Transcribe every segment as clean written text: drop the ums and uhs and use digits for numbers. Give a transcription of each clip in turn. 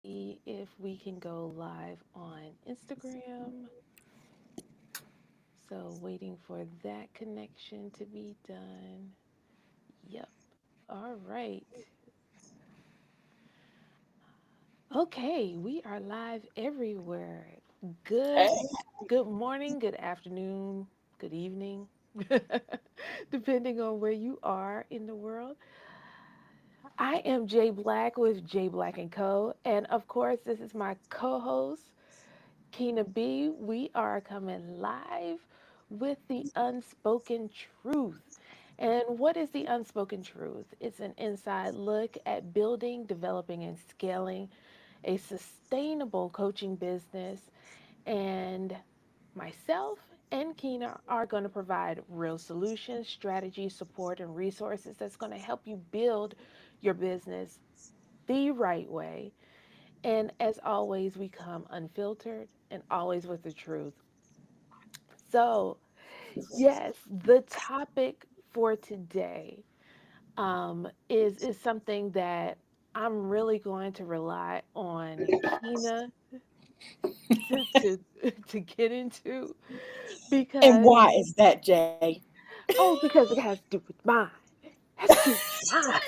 see if we can go live on Instagram. So, waiting for that connection to be done. Yep. All right. Okay, we are live everywhere. Good Hey, good morning, good afternoon, good evening. Depending on where you are in the world. I am Jay Black with Jay Black and Co. And of course, this is my co-host Keena B. We are coming live with the unspoken truth. And what is the unspoken truth? It's an inside look at building, developing, and scaling a sustainable coaching business. And myself and Keena are going to provide real solutions, strategy, support, and resources that's going to help you build your business the right way. And as always, we come unfiltered and always with the truth. So, yes, the topic for today is something that I'm really going to rely on Keena to to get into and because why is that, Jay? because it has to do with mine. It has to do with mine.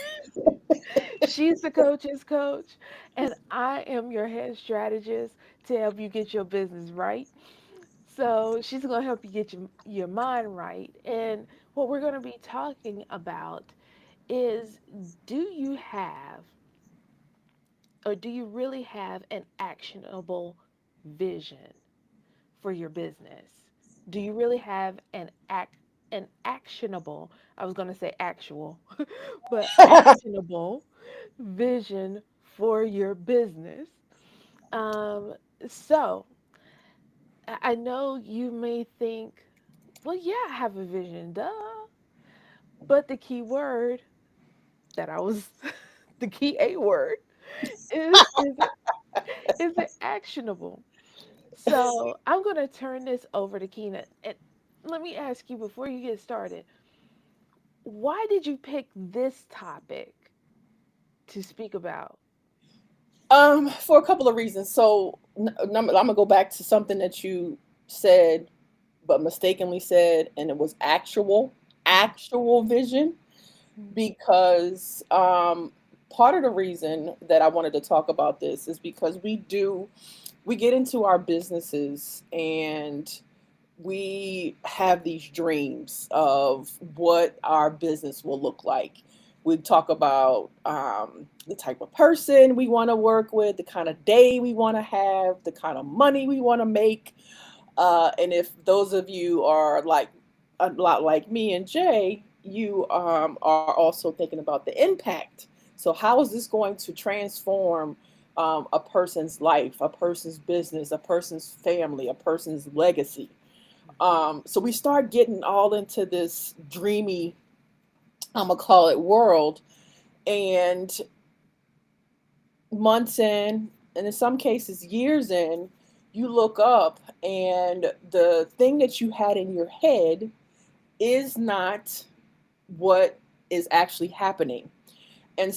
She's the coach's coach, and I am your head strategist to help you get your business right. So she's going to help you get your mind right. And what we're going to be talking about is, do you have, or do you really have an actionable vision for your business? Do you really have an actionable, I was going to say actual, but actionable vision for your business? Um, so I know you may think, well, yeah, I have a vision, duh. But the key word that I was, the key A word is it actionable? So I'm gonna turn this over to Keena. And let me ask you before you get started, why did you pick this topic to speak about? For a couple of reasons. So, I'm gonna go back to something that you said, but mistakenly said, and it was actual vision, Mhm. because part of the reason that I wanted to talk about this is because we get into our businesses and we have these dreams of what our business will look like. We talk about the type of person we want to work with, the kind of day we want to have, the kind of money we want to make. And if those of you are like a lot like me and Jay, you are also thinking about the impact. So, how is this going to transform a person's life, a person's business, a person's family, a person's legacy? So we start getting all into this dreamy, I'm gonna call it world, and months in, and in some cases years in, you look up and the thing that you had in your head is not what is actually happening. And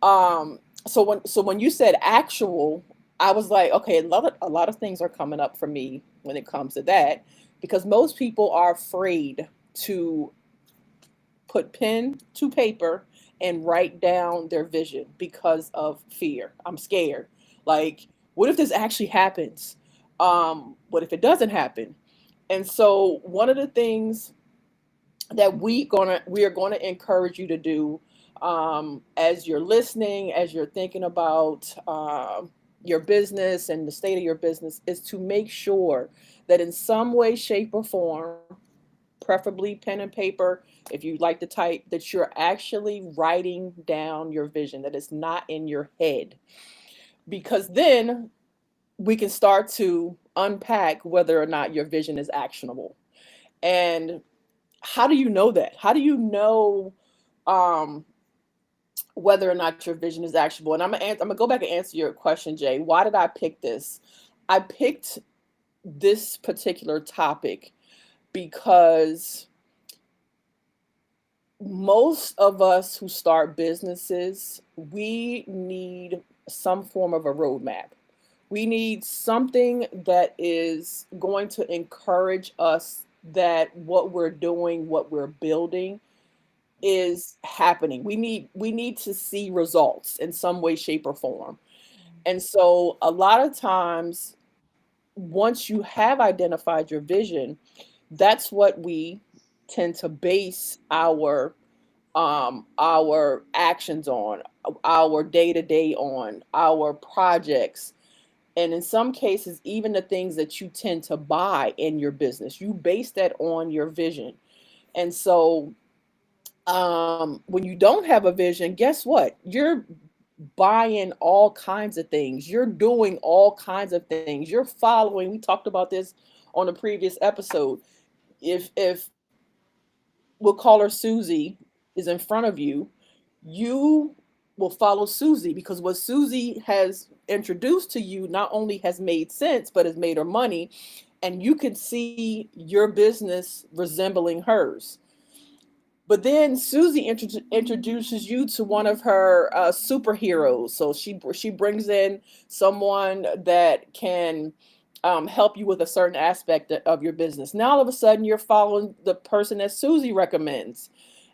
um, so when you said actual, I was like, okay, a lot of things are coming up for me when it comes to that, because most people are afraid to put pen to paper and write down their vision because of fear. I'm scared. Like, what if this actually happens? What if it doesn't happen? And so one of the things that we are gonna encourage you to do, as you're listening, as you're thinking about your business and the state of your business, is to make sure that in some way, shape, or form, preferably pen and paper, if you like to type, that you're actually writing down your vision, that it's not in your head, because then we can start to unpack whether or not your vision is actionable. And how do you know that? How do you know um, whether or not your vision is actionable? And I'm gonna go back and answer your question, Jay. Why did I pick this? I picked this particular topic because most of us who start businesses, we need some form of a roadmap. We need something that is going to encourage us that what we're doing, what we're building is happening. We need to see results in some way, shape, or form. And so a lot of times, once you have identified your vision, that's what we tend to base our actions on, our day to day on, our projects, and in some cases, even the things that you tend to buy in your business. You base that on your vision. And so, when you don't have a vision, guess what? You're buying all kinds of things. You're doing all kinds of things. You're following. We talked about this on a previous episode. If we'll call her Susie is in front of you, you will follow Susie because what Susie has introduced to you not only has made sense, but has made her money. And you can see your business resembling hers. But then Susie introduces you to one of her superheroes. So she brings in someone that can help you with a certain aspect of your business. Now all of a sudden you're following the person that Susie recommends,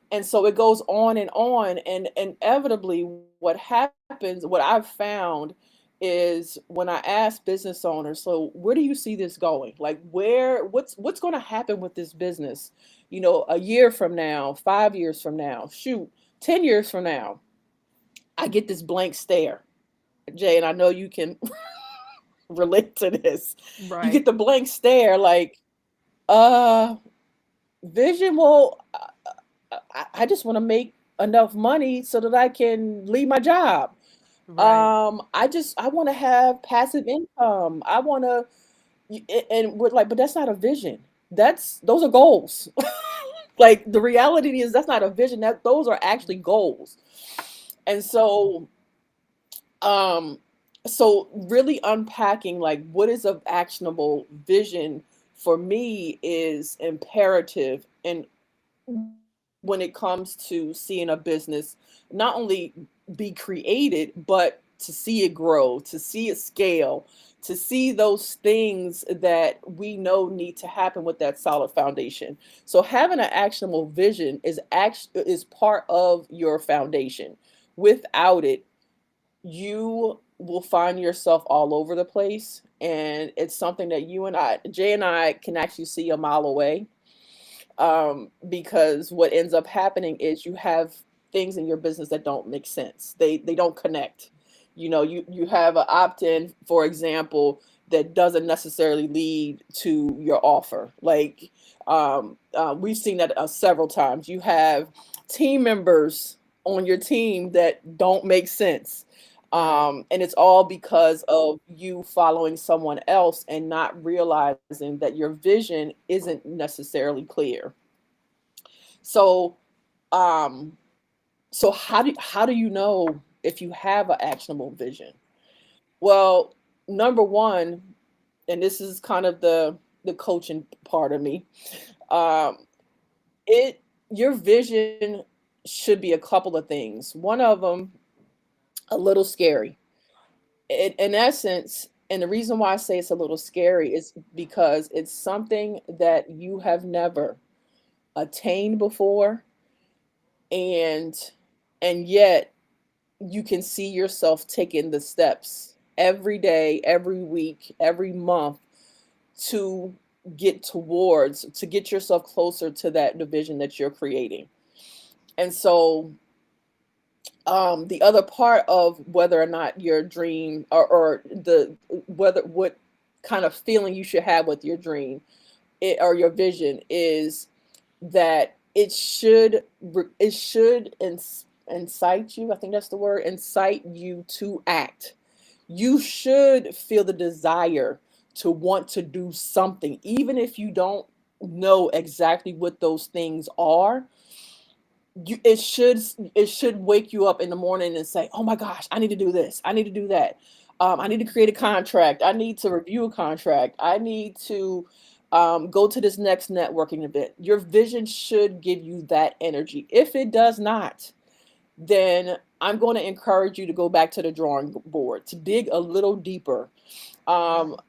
and so it goes on, and inevitably what happens, what I've found is when I ask business owners, so where do you see this going, like what's going to happen with this business, a year from now, 5 years from now, shoot, 10 years from now. I get this blank stare, Jay, and I know you can relate to this. You get Right. the blank stare like, uh vision, well, I just want to make enough money so that I can leave my job. Right. I want to have passive income. I want to, and we're like, but that's not a vision. Those are goals. Like the reality is that's not a vision. That those are actually goals. And um, so really unpacking like what is an actionable vision for me is imperative. And when it comes to seeing a business not only be created, but to see it grow, to see it scale, to see those things that we know need to happen with that solid foundation. So having an actionable vision is part of your foundation. Without it, you will find yourself all over the place, and it's something that Jay and I can actually see a mile away, because what ends up happening is you have things in your business that don't make sense. They don't connect. You have an opt-in, for example, that doesn't necessarily lead to your offer. Like, we've seen that several times. You have team members on your team that don't make sense. Right. And it's all because of you following someone else and not realizing that your vision isn't necessarily clear. So, um, so how do you know if you have an actionable vision? Well, number one, and this is kind of the coaching part of me. Um, it Your vision should be a couple of things. One of them, a little scary. In essence, and the reason why I say it's a little scary is because it's something that you have never attained before, and yet you can see yourself taking the steps every day, every week, every month to get yourself closer to that division that you're creating. And so, the other part of whether or not your dream, or the whether what kind of feeling you should have with your dream, or your vision, is that it should incite you. I think that's the word, incite you to act. You should feel the desire to want to do something, even if you don't know exactly what those things are. It should wake you up in the morning and say, "Oh my gosh, I need to do this. I need to do that. I need to create a contract. I need to review a contract. I need to." Go to this next networking event. Your vision should give you that energy. If it does not, then I'm going to encourage you to go back to the drawing board, to dig a little deeper. Um, Right.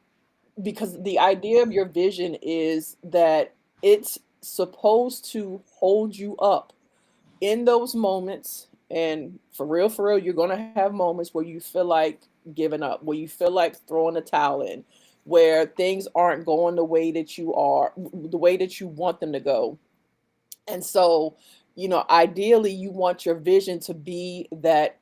because the idea of your vision is that it's supposed to hold you up in those moments. And for real, you're going to have moments where you feel like giving up, where you feel like throwing the towel in, where things aren't going the way that you want them to go. And so, ideally you want your vision to be that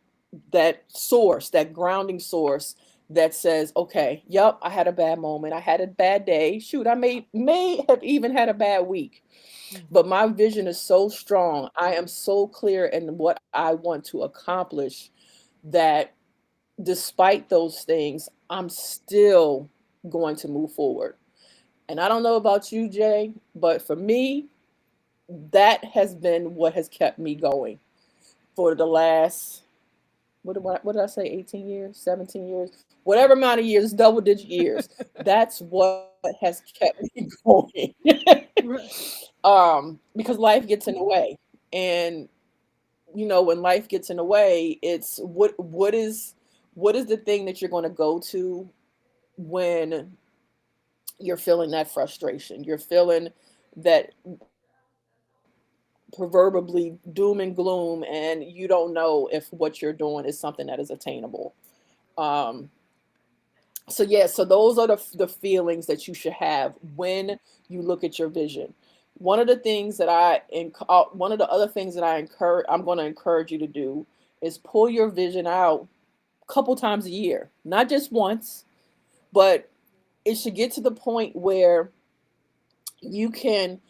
source, that grounding source that says, okay, yep, I had a bad moment. I had a bad day. Shoot, I may have even had a bad week. Mhm. But my vision is so strong. I am so clear in what I want to accomplish that despite those things, I'm still going to move forward. And I don't know about you, Jay, but for me, that has been what has kept me going for the last, what did I say, 18 years, 17 years, whatever amount of years, double digit years. That's what has kept me going. Right. Because life gets in the way. And when life gets in the way, it's what is the thing that you're going to go to when you're feeling that frustration, you're feeling that proverbially doom and gloom, and you don't know if what you're doing is something that is attainable. um so yeah, so those are the feelings that you should have when you look at your vision. One of the other things that I'm going to encourage you to do is pull your vision out a couple times a year, not just once, but it should get to the point where you can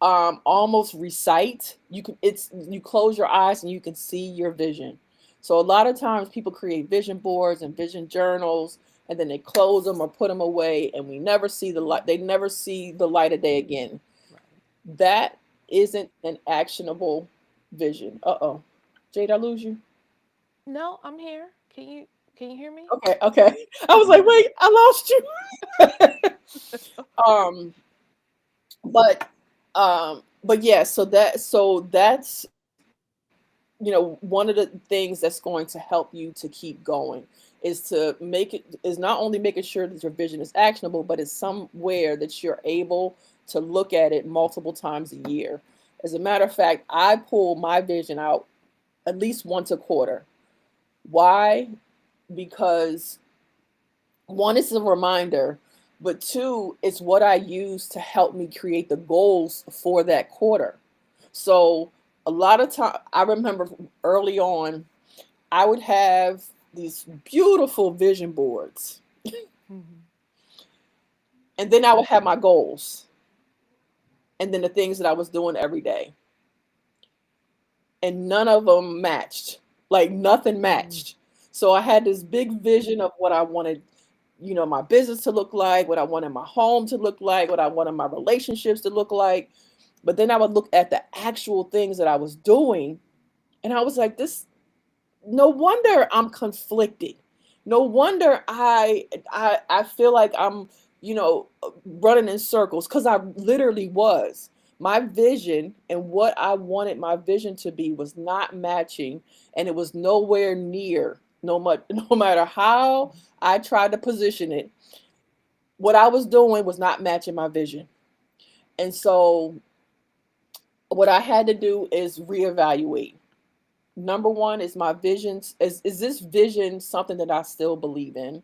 almost recite. You close your eyes and you can see your vision. So a lot of times people create vision boards and vision journals, and then they close them or put them away, and we never see the light. They never see the light of day again. Right. That isn't an actionable vision. Uh-oh. Jade, I lose you? No, I'm here. Can you hear me? Okay, okay. I was like, wait, I lost you. um but yeah, so that's one of the things that's going to help you to keep going is not only making sure that your vision is actionable, but it's somewhere that you're able to look at it multiple times a year. As a matter of fact, I pull my vision out at least once a quarter. Why? Because one, is a reminder, but two, it's what I use to help me create the goals for that quarter. So a lot of time, I remember early on, I would have these beautiful vision boards, Mhm. and then I would have my goals, and then the things that I was doing every day, and none of them matched. Like nothing Mm. matched. So I had this big vision of what I wanted, my business to look like, what I wanted my home to look like, what I wanted my relationships to look like. But then I would look at the actual things that I was doing, and I was like, this, no wonder I'm conflicted. No wonder I feel like I'm, running in circles, cuz I literally was. My vision and what I wanted my vision to be was not matching, and it was nowhere near, no matter how I tried to position it. What I was doing was not matching my vision. And so what I had to do is reevaluate. Number one, is my visions is this vision something that I still believe in?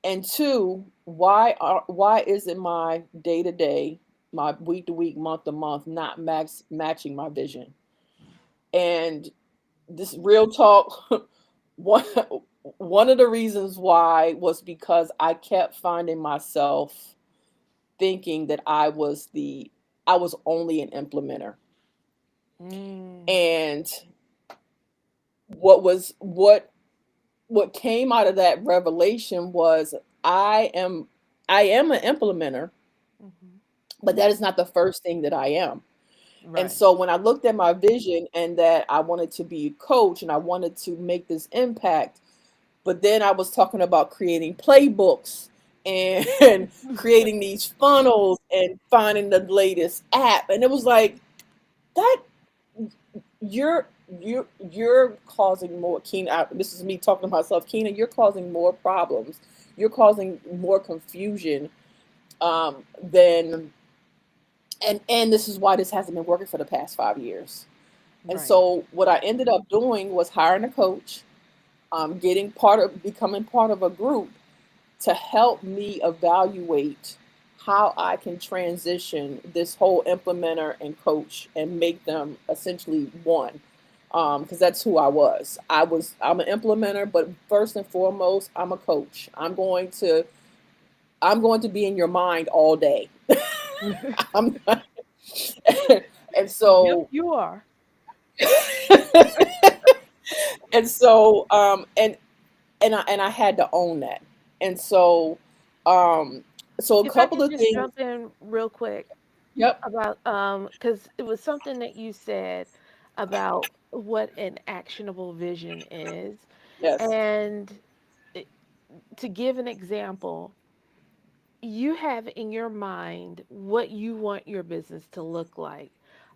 And two, why isn't my day to day, my week to week, month to month not matching my vision? And this real talk, one one of the reasons why was because I kept finding myself thinking that I was only an implementer. Mm. And what was what came out of that revelation was I am I am an implementer, Mhm. but that is not the first thing that I am. And Right. so when I looked at my vision and that I wanted to be a coach and I wanted to make this impact, but then I was talking about creating playbooks and creating these funnels and finding the latest app. And it was like that you're you're causing more, Keena. This is me talking to myself. Keena, you're causing more problems. You're causing more confusion than and this is why this hasn't been working for the past 5 years. And Right. so what I ended up doing was hiring a coach, getting part of becoming part of a group to help me evaluate how I can transition this whole implementer and coach and make them essentially one. Because that's who I was. I'm an implementer, but first and foremost, I'm a coach. I'm going to be in your mind all day. I'm not, and Yep, so you are. and so and I had to own that. And so um so a If I couple can of just things. jump in real quick Yep. about because it was something that you said about what an actionable vision is. Yes. And it- to give an example, you have in your mind what you want your business to look like.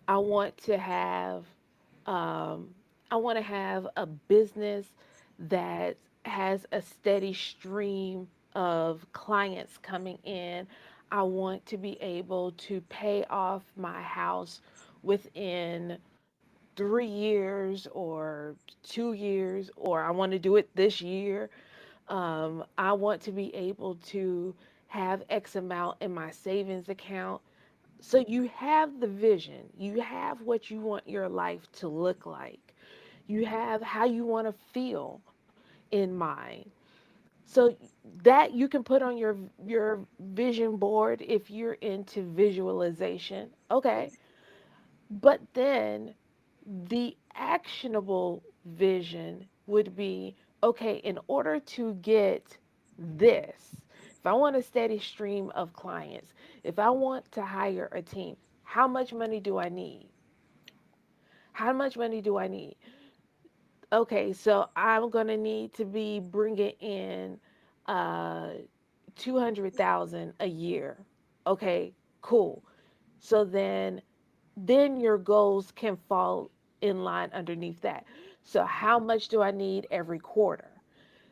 I want to have um, I want to have a business that has a steady stream of clients coming in. I want to be able to pay off my house within 3 years or 2 years, or I want to do it this year. I want to be able to have X amount in my savings account. So you have the vision, you have what you want your life to look like, you have how you want to feel in mind. So that you can put on your vision board if you're into visualization. Okay. But then the actionable vision would be, okay, in order to get this, if I want a steady stream of clients, if I want to hire a team, how much money do I need? How much money do I need? Okay, so I'm going to need to be bringing in uh 200,000 a year. Okay, cool. So then your goals can fall in line underneath that. So, how much do I need every quarter?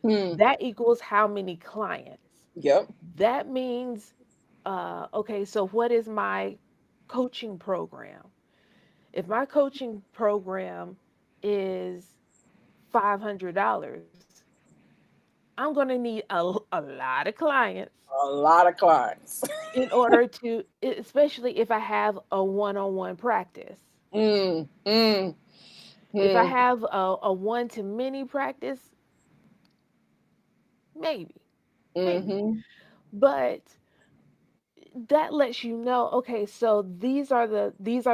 Hmm. That equals how many clients. Yep. That means, okay, so what is my coaching program? If my coaching program is $500, I'm going to need a lot of clients A lot of clients. in order to, especially if I have a one on one practice. Mm, mm, If I mm, have a one to many practice, maybe, maybe. mm-hmm. But that lets you know, okay, so these are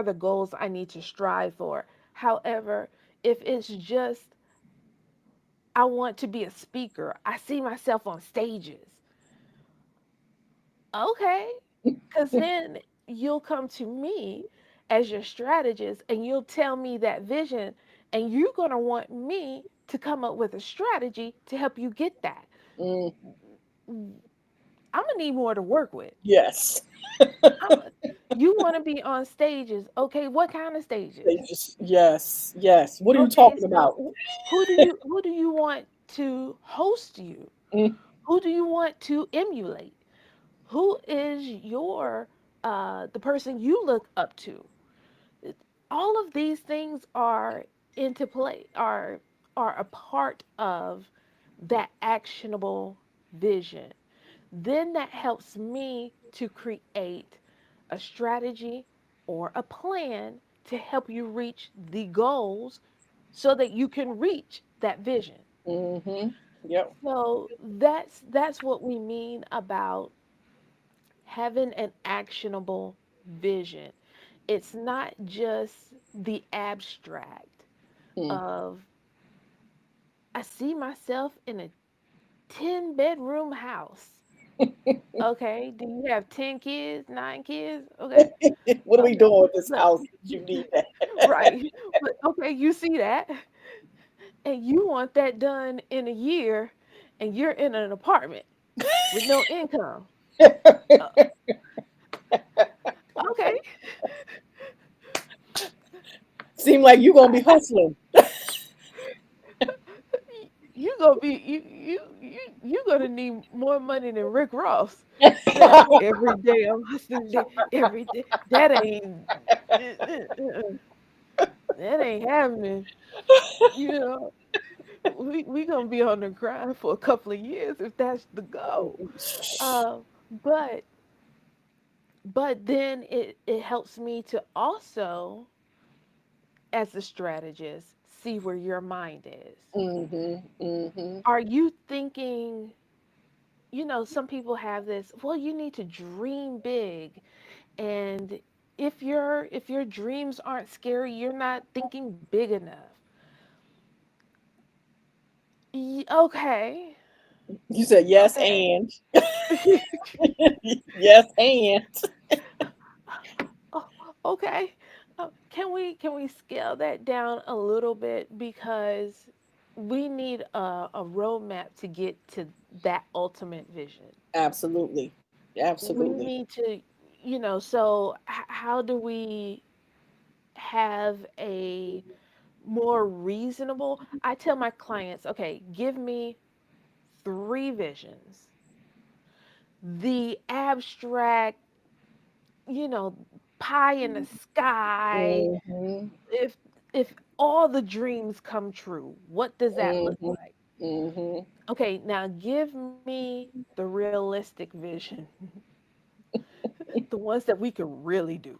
the goals I need to strive for. However, if it's just I want to be a speaker, I see myself on stages. Okay, because then you'll come to me as your strategist and you'll tell me that vision, and you're going to want me to come up with a strategy to help you get that. Mm, I'm gonna need more to work with. yes. I'm, you want to be on stages. Okay, what kind of stages? They just yes, yes. What are you Okay, talking so about? who do you want to host you? Mm, Who do you want to emulate? Who is your the person you look up to? All of these things are into play, are a part of that actionable vision. Then that helps me to create a strategy or a plan to help you reach the goals so that you can reach that vision. mm-hmm. Yep. So that's what we mean about having an actionable vision. It's not just the abstract Mm. of I see myself in a 10-bedroom house. Okay, do you have 10 kids, 9 kids? Okay. What are we Okay. doing with this Look, house that you need that? right. But okay, you see that and you want that done in a year and you're in an apartment. with no income. Uh, okay, Seem like you're gonna be I, hustling. you gonna be you gonna need more money than Rick Ross. That every day I'm hustling, every day. That ain't that ain't happening. You know, we gonna be on the grind for a couple of years if that's the goal. Uh, but then it helps me to also, as a strategist, see where your mind is. Mhm. Mhm. Are you thinking, some people have this, well, you need to dream big. And if your dreams aren't scary, you're not thinking big enough. Okay. You said yes Okay. and yes and Oh, okay. Can we scale that down a little bit, because we need a roadmap to get to that ultimate vision. absolutely, We absolutely. need to, so how do we have a more reasonable? I tell my clients, okay, give me three visions. The abstract, you know, pie in the sky, Mhm. if all the dreams come true, what does that look Mhm. like? Mhm. Okay, now give me the realistic vision, the ones that we can really do.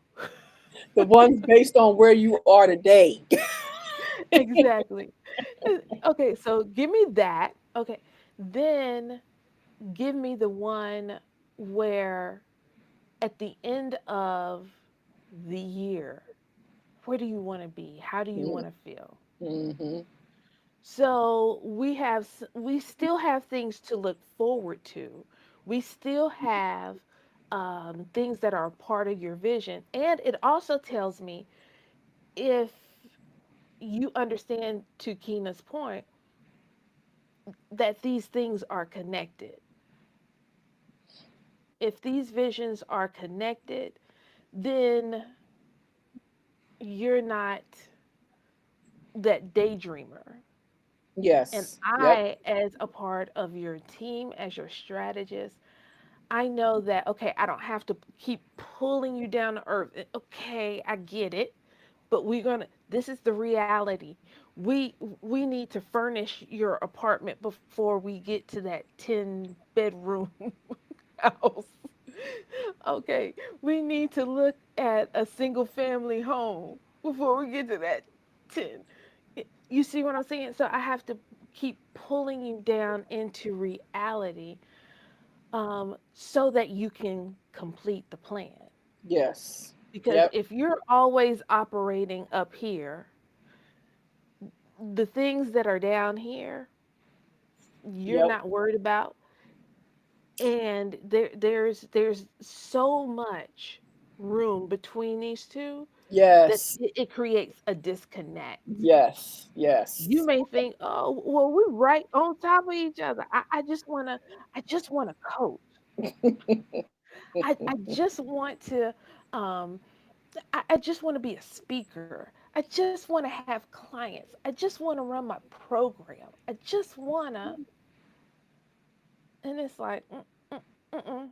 The ones based on where you are today. Exactly. Okay, so give me that. Okay, then give me the one where at the end of the year, where do you want to be? How do you want to feel? Mhm. So we still have things to look forward to. We still have things that are a part of your vision, and it also tells me, if you understand, to Kina's point, that these things are connected. If these visions are connected, then you're not that daydreamer. And Yes. Yep. I, as a part of your team, as your strategist, I know that, okay, I don't have to keep pulling you down to earth. Okay, I get it. But this is the reality. We need to furnish your apartment before we get to that 10-bedroom house. Okay, we need to look at a single family home before we get to that 10. You see what I'm saying? So I have to keep pulling you down into reality, so that you can complete the plan. Yes. Because Yep. if you're always operating up here, the things that are down here, you're Yep. not worried about. And there's so much room between these two that Yes. it creates a disconnect. Yes. You Yes. may think, oh, well, we're right on top of each other. I just want to coach. I just want to um I just want to be a speaker. I just want to have clients. I just want to run my program. I just want to. And it's like, mm-mm,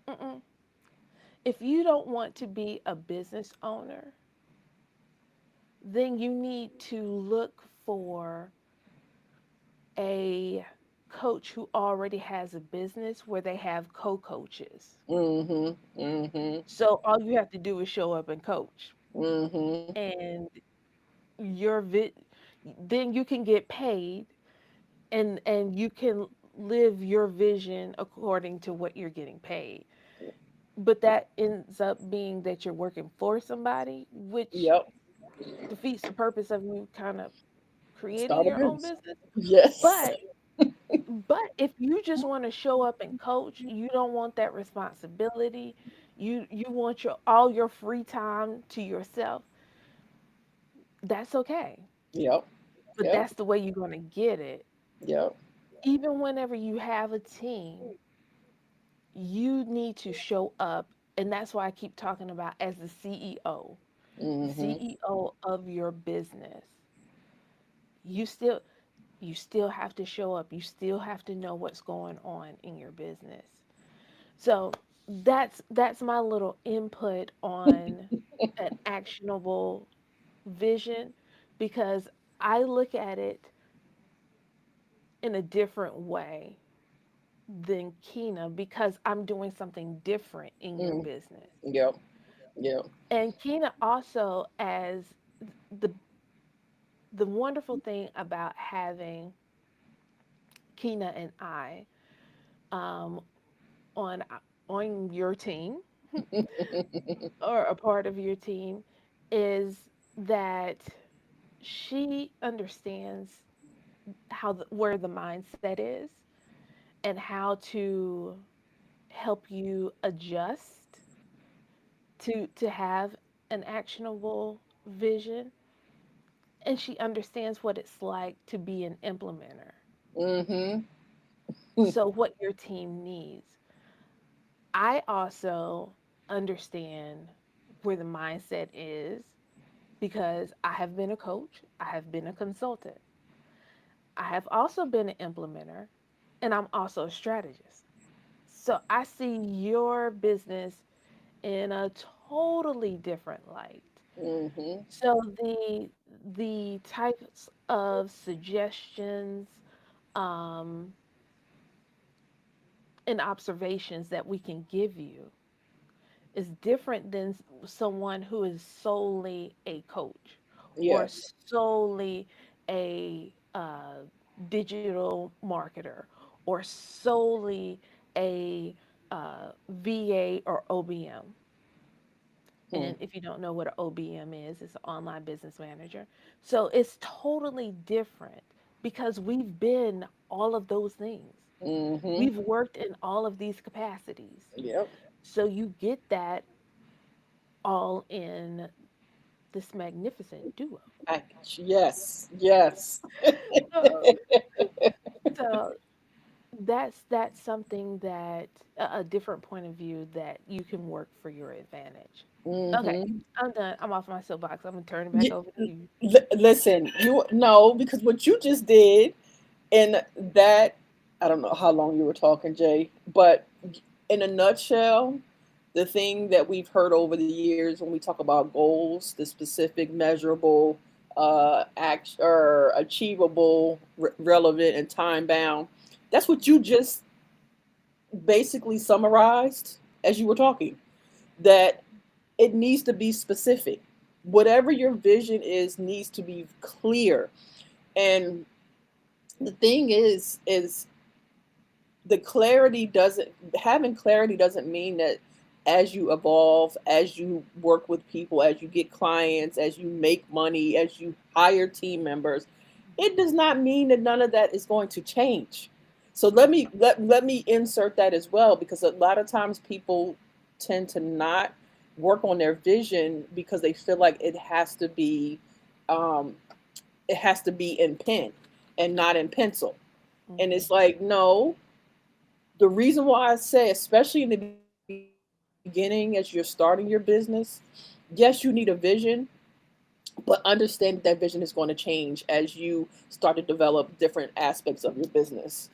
mm-mm. If you don't want to be a business owner, then you need to look for a coach who already has a business where they have co coaches. Mhm. Mhm. So all you have to do is show up and coach. Mhm. And your then you can get paid, and you can live your vision according to what you're getting paid. But that ends up being that you're working for somebody, which Yep. defeats the purpose of you kind of creating Start a your own business. business. Yes. But if you just want to show up and coach, you don't want that responsibility. You want all your free time to yourself. That's okay. Yep. But Yep. that's the way you're going to get it. Yep. even whenever you have a team, you need to show up. And that's why I keep talking about as the CEO, Mm-hmm. CEO of your business. You still you still have to show up. You still have to know what's going on in your business. So that's my little input on an actionable vision because I look at it in a different way than Kina because I'm doing something different in your Mm. business. Yep. Yep. And Kina also as the the wonderful thing about having Kina and I um, on on your team or a part of your team is that she understands where the mindset is and how to help you adjust to have an actionable vision, and she understands what it's like to be an implementer. Mm-hmm. So what your team needs. I also understand where the mindset is because I have been a coach, I have been a consultant, I have also been an implementer, and I'm also a strategist. So I see your business in a totally different light. Mm-hmm. So the types of suggestions um, and observations that we can give you is different than someone who is solely a coach or Yes. solely a digital marketer or solely a VA or OBM. Hmm. And if you don't know what an OBM is, it's an online business manager. So it's totally different because we've been all of those things. Mm-hmm. We've worked in all of these capacities. Yep. So you get that all in this magnificent duo. Package. Yes. Yes. So, so that's something that a different point of view that you can work for your advantage. Okay, Mm-hmm. I'm done. I'm off my soapbox. I'm gonna turn it back over to you. Listen, you know, because what you just did, and that, I don't know how long you were talking, Jay, but in a nutshell, the thing that we've heard over the years when we talk about goals, the specific, measurable, act or achievable, relevant, and time bound. That's what you just basically summarized as you were talking. That it needs to be specific. Whatever your vision is needs to be clear. And the thing is the clarity doesn't having clarity doesn't mean that as you evolve, as you work with people, as you get clients, as you make money, as you hire team members, it does not mean that none of that is going to change. So let me insert that as well, because a lot of times people tend to not work on their vision because they feel like um, it has to be in pen and not in pencil. And Hmm. it's like, no, the reason why I say, especially in the beginning, as you're starting your business, yes, you need a vision, but understand that that vision is going to change as you start to develop different aspects of your business.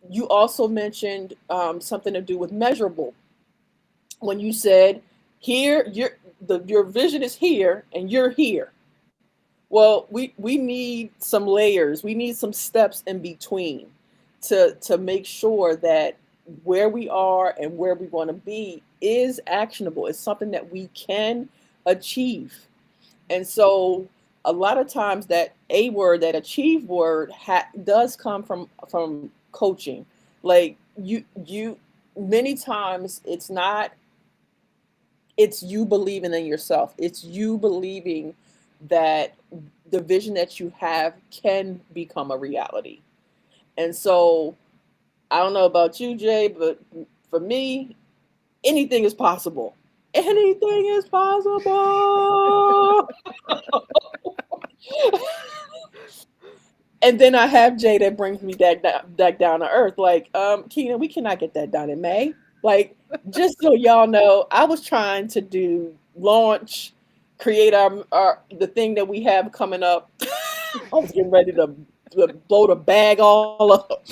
You also mentioned something to do with measurable when you said, here, your vision is here and you're here. Well, we need some layers. We need some steps in between to make sure that where we are and where we want to be is actionable. It's something that we can achieve. And so a lot of times that a word, that achieve word does come from coaching. Like you many times it's you believing in yourself. It's you believing that the vision that you have can become a reality. And so I don't know about you, Jay, but for me, anything is possible. Anything is possible. And then I have Jay that brings me back down to earth. Like, Keena, we cannot get that done in May. Like, just so y'all know, I was trying to do launch, create our the thing that we have coming up. I was getting ready to blow the bag all up.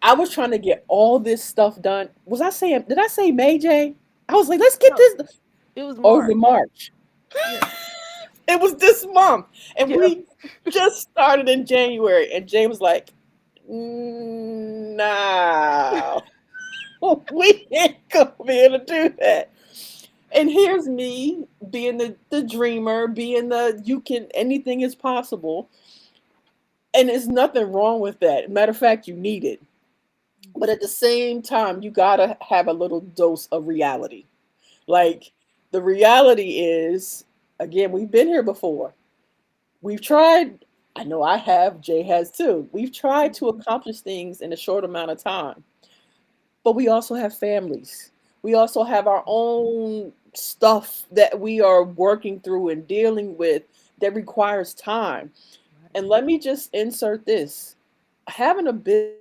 I was trying to get all this stuff done. Was I saying? Did I say May, Jay? I was like, let's get No, this. it was Oh, it was in March. March. Yeah. It was this month, and Yeah. we just started in January. And Jay was like, "No, we ain't gonna be able to do that." And here's me being the dreamer, being the you can anything is possible, and there's nothing wrong with that. Matter of fact, you need it, but at the same time, you gotta have a little dose of reality. Like the reality is, again, we've been here before. We've tried, I know I have, Jay has too. We've tried to Mhm. accomplish things in a short amount of time, but we also have families. We also have our own stuff that we are working through and dealing with that requires time. Right. And let me just insert this, having a business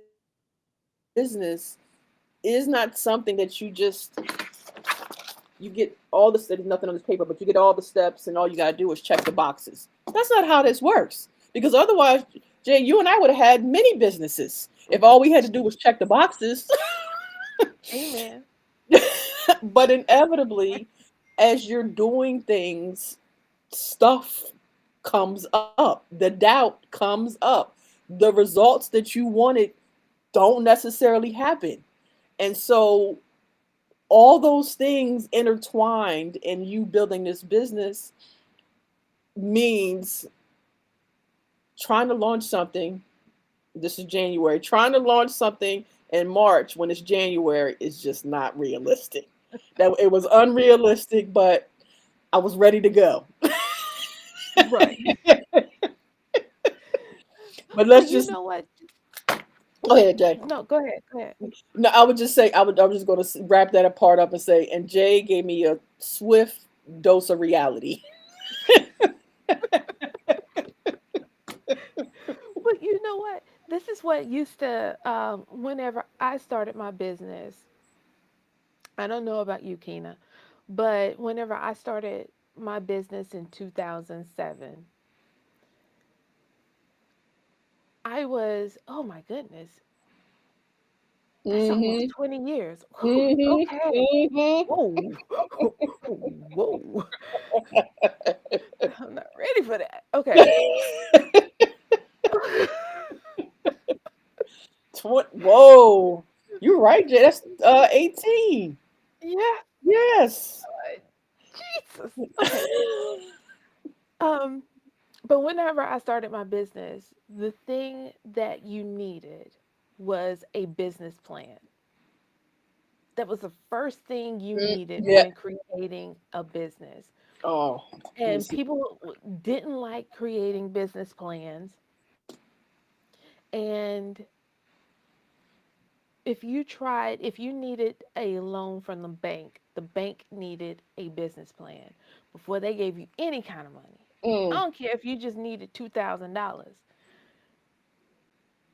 is not something that you get all the there's nothing on this paper, but you get all the steps and all you gotta do is check the boxes. That's not how this works. Because otherwise, Jay, you and I would have had many businesses if all we had to do was check the boxes. Amen. But inevitably, as you're doing things, stuff comes up. The doubt comes up. The results that you wanted don't necessarily happen. And so all those things intertwined in you building this business means trying to launch something. This is January. Trying to launch something in March when it's January is just not realistic. That it was unrealistic, but I was ready to go. Right. But But let's you just know what? go ahead, Jay. No, go ahead. Go ahead. No, I would just say I was just going to wrap that part up and say, and Jay gave me a swift dose of reality. But you know what? This is what used to, whenever I started my business, I don't know about you, Keena, but whenever I started my business in 2007, I was, oh my goodness, that's almost Mm-hmm. 20 years. Mm-hmm. Okay. Mm-hmm. Whoa. Whoa. I'm not ready for that. Okay. Whoa, you're right, Jay. That's 18. Yeah. Yes. Jesus. Okay. Um, but whenever I started my business, the thing that you needed was a business plan. That was the first thing you needed Yeah. when creating a business. Oh, let me And see. people didn't like creating business plans. And if you needed a loan from the bank needed a business plan before they gave you any kind of money. I Mm, don't care if you just needed $2,000.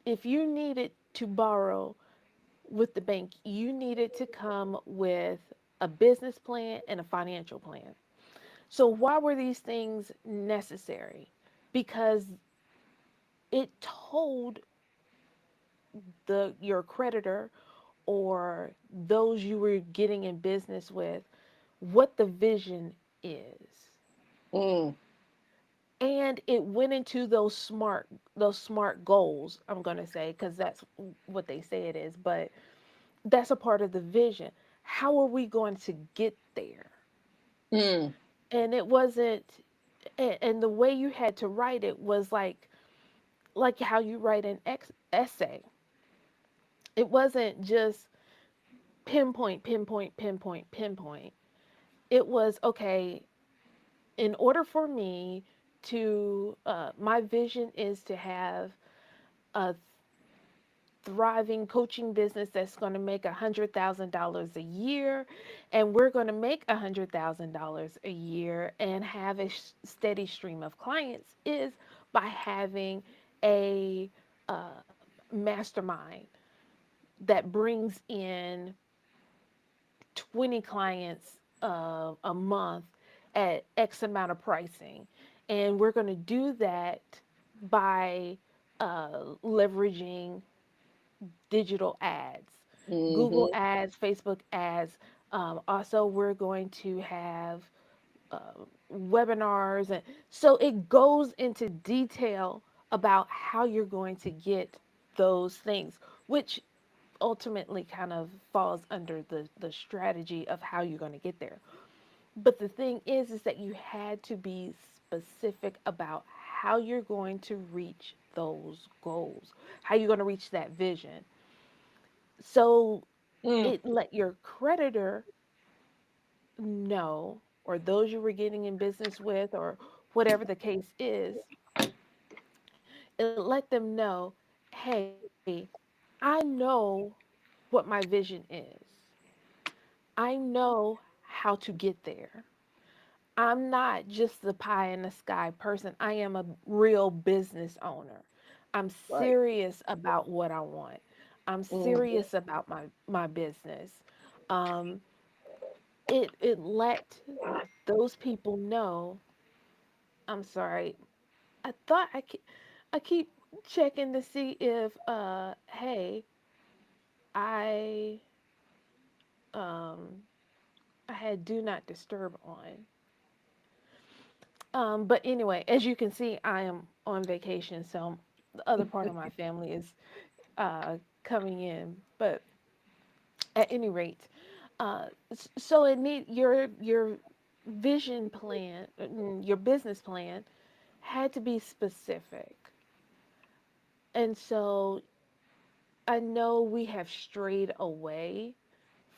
If you needed to borrow with the bank, you needed to come with a business plan and a financial plan. So, why were these things necessary? Because it told your creditor or those you were getting in business with what the vision is. mm, And it went into those smart goals, I'm going to say, because that's what they say it is, but that's a part of the vision. How are we going to get there? mm, And it wasn't, and the way you had to write it was like how you write an essay. It wasn't just pinpoint, pinpoint, pinpoint, pinpoint. It was okay. In order for me to, my vision is to have a thriving coaching business that's going to make $100,000 a year, and we're going to make $100,000 a year and have a steady stream of clients is by having a mastermind that brings in 20 clients a month at X amount of pricing. And we're going to do that by leveraging digital ads, Google Mm-hmm. ads, Facebook ads. Also, we're going to have uh, webinars. And so it goes into detail about how you're going to get those things, which ultimately kind of falls under the strategy of how you're going to get there. But the thing is that you had to be specific about how you're going to reach those goals, how you're going to reach that vision. So Mm. it let your creditor know, or those you were getting in business with, or whatever the case is, it let them know, hey, I know what my vision is. I know how to get there. I'm not just the pie in the sky person. I am a real business owner. I'm Right. serious about what I want. I'm Mm-hmm. serious about my business. Um, it let those people know. I'm sorry. I keep checking to see if hey, I um I had do not disturb on. But anyway, as you can see, I am on vacation, so the other part of my family is coming in. But at any rate, so it need your vision plan, your business plan had to be specific. And so I know we have strayed away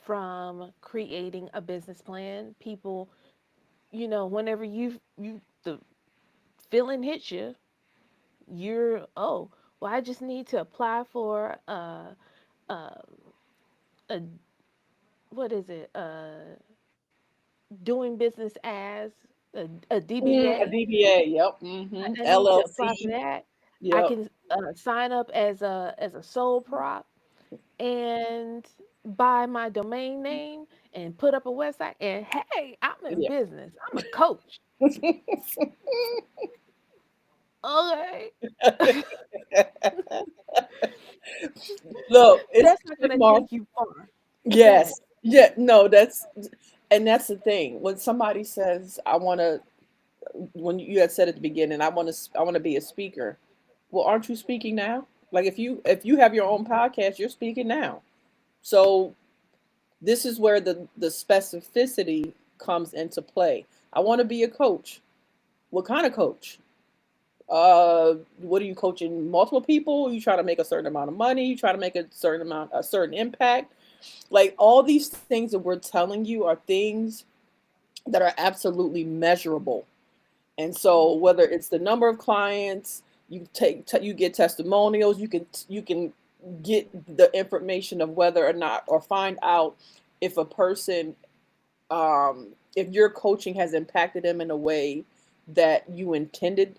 from creating a business plan. People, whenever the feeling hits you, you're, oh, well, I just need to apply for uh, a what is it, doing business as a Mm, a DBA. DBA. Yep. Mm-hmm. I need to apply for LLC. that. I Yep. can sign up as a sole prop and buy my domain name and put up a website. And hey, I'm in Yeah. business. I'm a coach. Okay. Look, it's That's not going to Mark. take you far. Go Yes. ahead. Yeah. No, and that's the thing. When somebody says, "I want to," when you had said at the beginning, I want to be a speaker." Well, aren't you speaking now? Like if you have your own podcast, you're speaking now. So this is where the specificity comes into play. I want to be a coach. What kind of coach? What are you coaching? Multiple people? You trying to make a certain amount of money? You try to make a certain impact? Like all these things that we're telling you are things that are absolutely measurable. And so Mhm. whether it's the number of clients, you get testimonials, you can get the information of whether or not, or find out if a person, if your coaching has impacted them in a way that you intended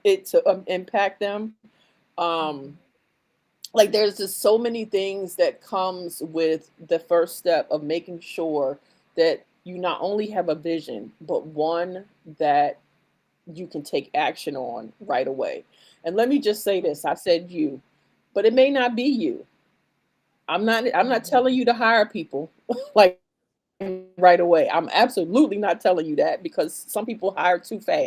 it to impact them. Um, Mhm. like there's just so many things that comes with the first step of making sure that you not only have a vision, but one that you can take action on right away. And let me just say this, I said you, but it may not be you. I'm not Mhm. telling you to hire people like right away. I'm absolutely not telling you that, because some people hire too fast.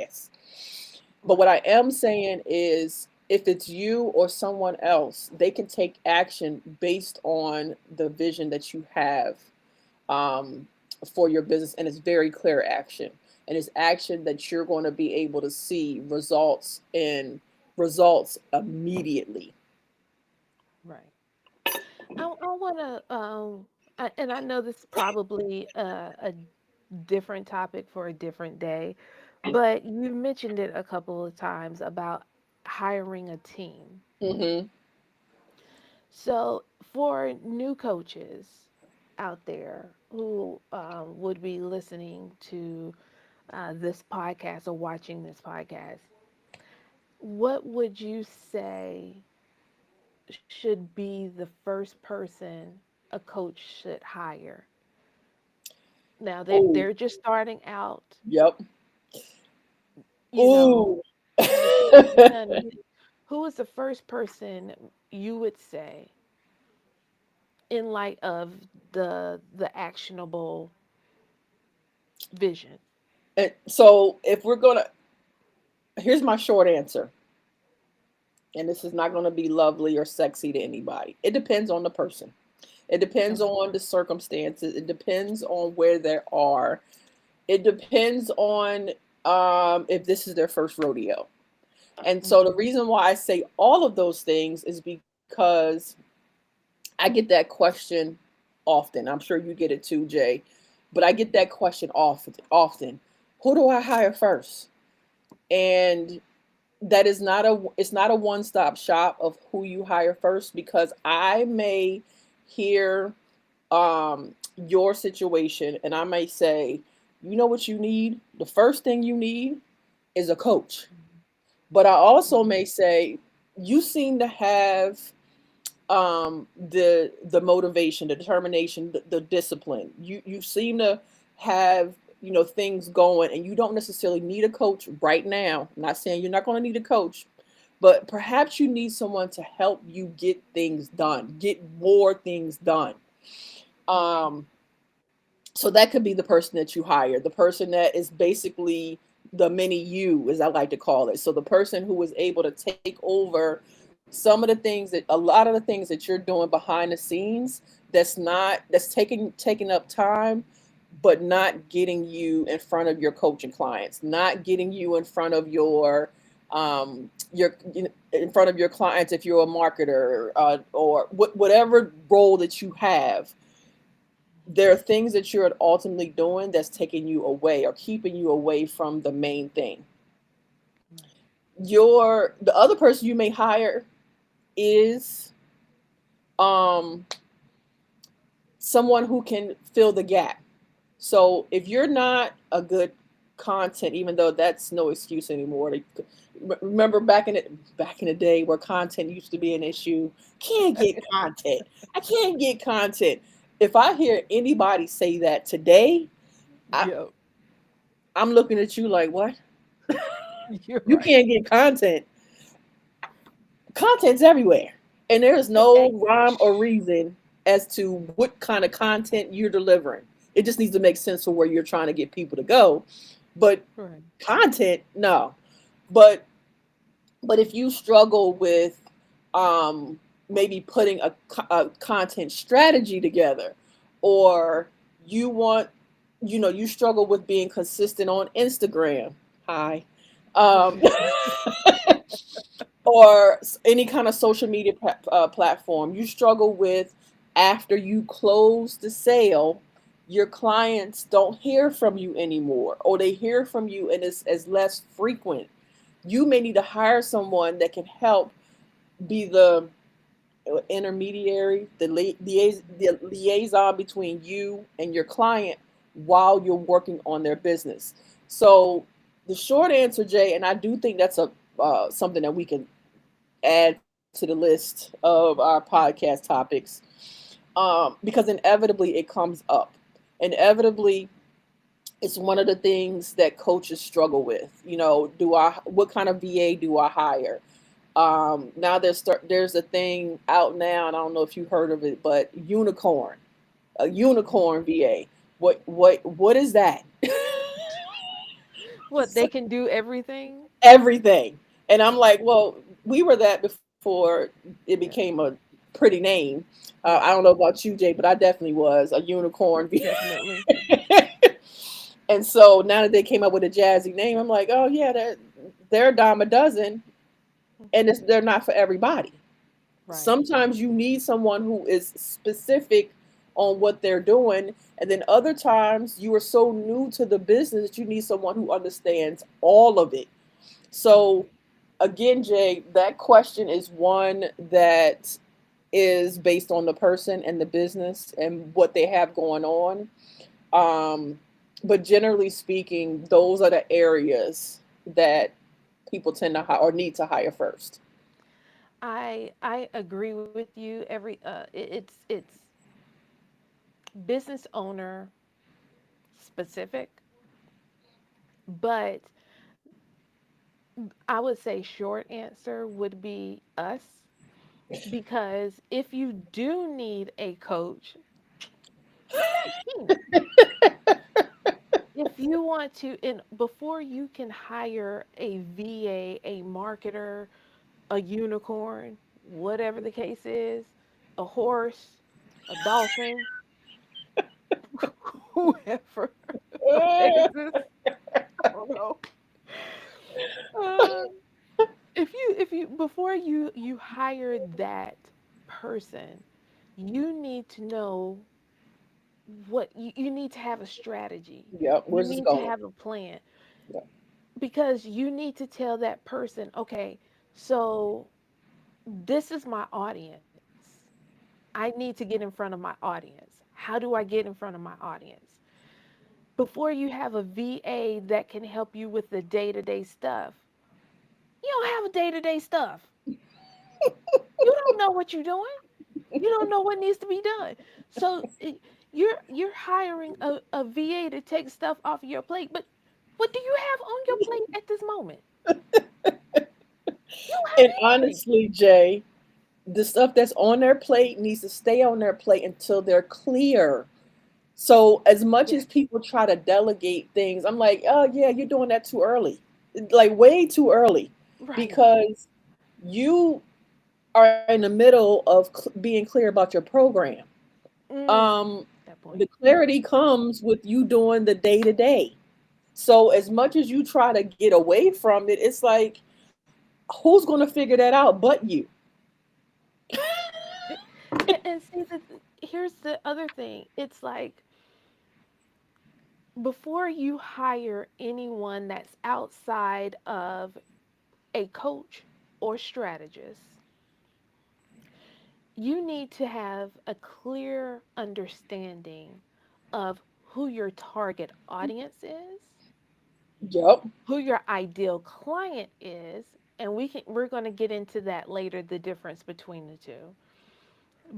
But what I am Right. saying is, if it's you or someone else, they can take action based on the vision that you have, um, for your business, and it's very clear action, and it's action that you're going to be able to see results immediately. Right. I want to, and I know this is probably a different topic for a different day, but you mentioned it a couple of times about hiring a team. Hmm. So, for new coaches out there who would be listening to this podcast or watching this podcast, what would you say should be the first person a coach should hire? Now Oh, they're just starting out, yep. you know. Ooh. Yeah, who is the first person you would say in light of the actionable vision? And so if we're gonna, here's my short answer, and this is not gonna be lovely or sexy to anybody. It depends on the person. It depends Okay. on the circumstances. It depends on where they are. It depends on if this is their first rodeo. And so the Hmm. reason why I say all of those things is because I get that question often. I'm sure you get it too, Jay. But I get that question often. Who do I hire first? And that is not a it's not a one-stop shop of who you hire first, because I may hear your situation and I may say, you know what you need? The first thing you need is a coach. But I also Hmm. may say, you seem to have the motivation, the determination, the discipline. You seem to have, things going, and you don't necessarily need a coach right now. I'm not saying you're not going to need a coach, but perhaps you need someone to help you get things done, get more things done. um so that could be the person that you hire, the person that is basically the mini you, as I like to call it. So the person who is able to take over some of the things, that a lot of the things that you're doing behind the scenes, that's taking up time, but not getting you in front of your coaching clients, not getting you in front of in front of your clients if you're a marketer, or whatever role that you have. There are things that you're ultimately doing that's taking you away or keeping you away from the main thing. The other person you may hire is um someone who can fill the gap. So if you're not a good content, even though that's no excuse anymore. Remember back in the day where content used to be an issue. Can't get content. I can't get content. If I hear anybody say that today, I, Yep. I'm looking at you like, what? You're You right. can't get content. Content's everywhere. And there's no rhyme or reason as to what kind of content you're delivering. It just needs to make sense for where you're trying to get people to go. But Right. content, no. But if you struggle with um maybe putting a content strategy together, or you want, you struggle with being consistent on Instagram. Hi. Um or any kind of social media platform, you struggle with, after you close the sale, your clients don't hear from you anymore, or they hear from you and it's as less frequent. You may need to hire someone that can help be the intermediary, the liaison between you and your client while you're working on their business. So the short answer, Jay, and I do think that's a something that we can add to the list of our podcast topics, because inevitably it comes up. Inevitably, it's one of the things that coaches struggle with. What kind of VA do I hire? Now there's a thing out now, and I don't know if you heard of it, but a unicorn VA. What is that? What, they can do everything? Everything. And I'm like, well, we were that before it became Yeah. a pretty name. I don't Right. know about you, Jay, but I definitely was a unicorn. Definitely. And so now that they came up with a jazzy name, I'm like, oh yeah, they're a dime a dozen, and they're not for everybody. Right. Sometimes you need someone who is specific on what they're doing, and then other times you are so new to the business that you need someone who understands all of it. So again, Jay, that question is one that is based on the person and the business and what they have going on. Um, but generally speaking, those are the areas that people tend to hire or need to hire first. I agree with you. It's business owner specific, but I would say short answer would be us, because if you do need a coach, if you want to, and before you can hire a VA, a marketer, a unicorn, whatever the case is, a horse, a dolphin, whoever, a Pegasus, I don't know. Uh, if you before you hire that person, you need to know what you need to have a strategy. Yep. You Where's this need to going? have a plan, Yep. because you need to tell that person, okay, so this is my audience. I need to get in front of my audience. How do I get in front of my audience? Before you have a VA that can help you with the day-to-day stuff, you don't have a day-to-day stuff. You don't know what you're doing. You don't know what needs to be done. So you're hiring a VA to take stuff off of your plate, but what do you have on your plate at this moment? You don't And have anything. honestly, Jay, the stuff that's on their plate needs to stay on their plate until they're clear. So as much as Yes, people try to delegate things, I'm like, oh yeah, you're doing that too early, like way too early, right. because you are in the middle of being clear about your program. Mm, Um, that point. the clarity comes with you doing the day to day. So as much as you try to get away from it, it's like, who's going to figure that out but you? And see, here's the other thing. It's like before you hire anyone that's outside of a coach or strategist, you need to have a clear understanding of who your target audience is, Yep. who your ideal client is, and we're going to get into that later, the difference between the two.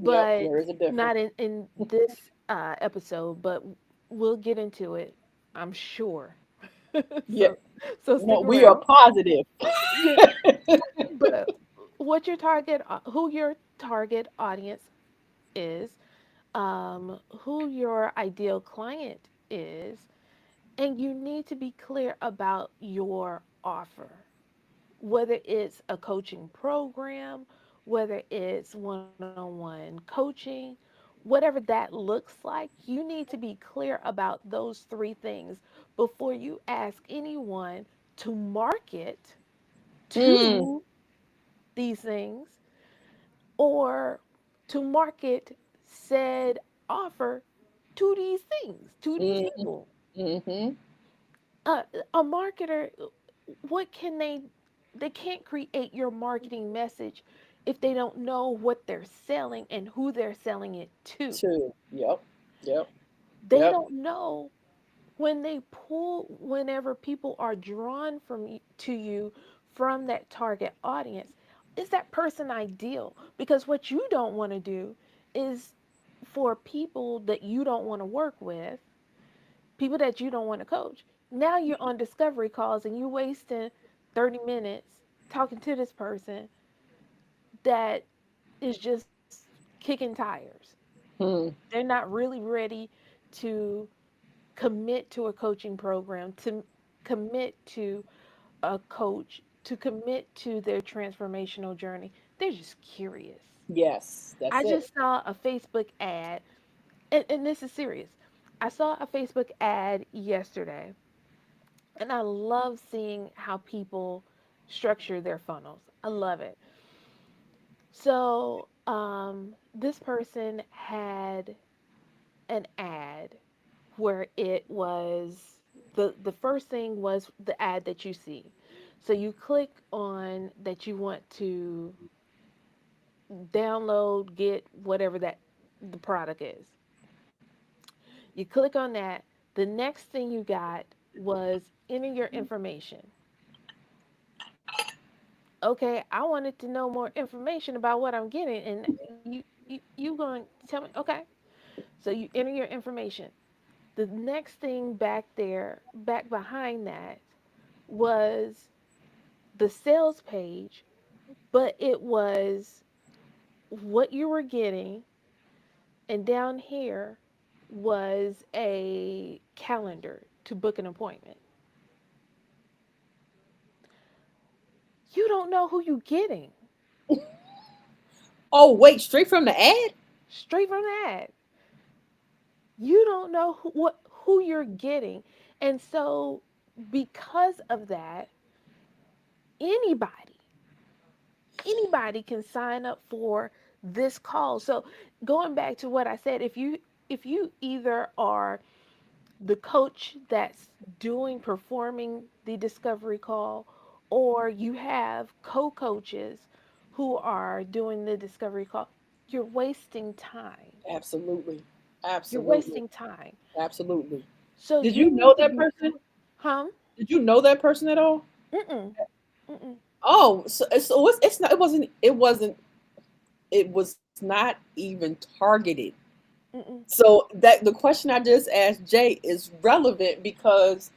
Yep. But There is a difference. not in this episode, but we'll get into it, I'm sure. Yeah. so so stick No, we are around. positive. Yeah, but who your target audience is, who your ideal client is, and you need to be clear about your offer, whether it's a coaching program, whether it's one on one coaching, whatever that looks like, you need to be clear about those three things before you ask anyone to market Mm, to these things, or to market said offer to these things, to these mm, people. mm-hmm. Uh, a marketer, what can they can't create your marketing message if they don't know what they're selling and who they're selling it to. Two. Yep. Yep. They Yep. don't know when they pull, whenever people are drawn to you from that target audience, is that person ideal? Because what you don't want to do is for people that you don't want to work with, people that you don't want to coach. Now you're on discovery calls and you're wasting 30 minutes talking to this person that is just kicking tires. Mm, They're not really ready to commit to a coaching program, to commit to a coach, to commit to their transformational journey. They're just curious. yes, that's I it. just saw a Facebook ad, and this is serious. I saw a Facebook ad yesterday, and I love seeing how people structure their funnels. I love it. So, this person had an ad where it was the first thing was the ad that you see. So you click on that you want to download, get whatever that the product is. You click on that. The next thing you got was enter your information. Okay, I wanted to know more information about what I'm getting, and you going to tell me, okay? So you enter your information. The next thing back there, back behind that, was the sales page, but it was what you were getting, and down here was a calendar to book an appointment. You don't know who you're getting Oh, wait, straight from the ad? straight from that. You don't know who you're getting, and so because of that, anybody anybody can sign up for this call. So going back to what I said, if you either are the coach that's doing performing the discovery call, or you have co-coaches who are doing the discovery call, you're wasting time. Absolutely. You're Absolutely. wasting time. Absolutely. So Did you you know need to that be person? huh? Did you know that person at all? Mm-mm. Mm-mm. Oh, so it's not. It was not even targeted. Mm-mm. So that the question I just asked Jay is relevant because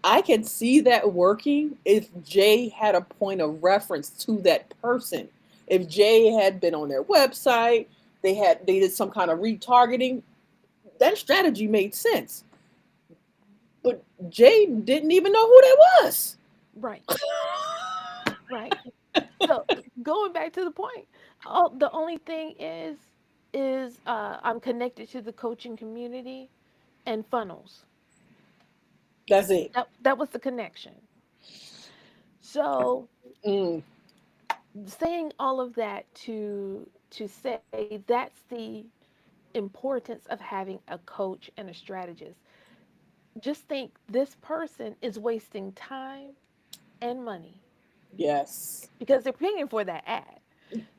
I can see that working if Jay had a point of reference to that person. If Jay had been on their website, they did some kind of retargeting, that strategy made sense. But Jay didn't even know who that was. Right. Right. So going back to the point, the only thing is I'm connected to the coaching community and funnels. That's it. That was the connection. So Mm, saying all of that to say that's the importance of having a coach and a strategist. Just think this person is wasting time and money yes. because they're paying for that ad.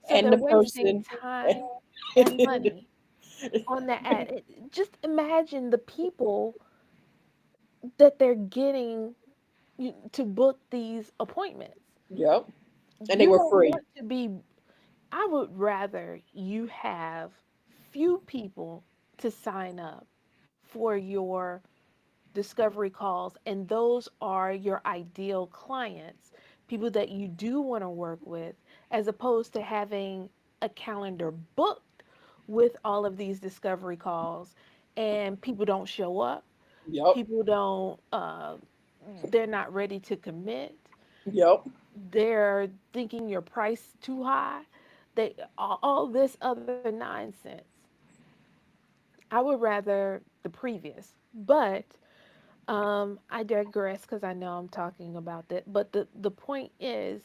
So And they're the wasting person. time and money on that ad. Just imagine the people that they're getting to book these appointments. Yep. And they You were don't free. want to be, I would rather you have few people to sign up for your discovery calls, and those are your ideal clients, people that you do want to work with, as opposed to having a calendar booked with all of these discovery calls and people don't show up, Yep. people don't they're not ready to commit, Yep. they're thinking your price too high, they all this other nonsense. I would rather the previous, but I digress because I know I'm talking about that. But the point is,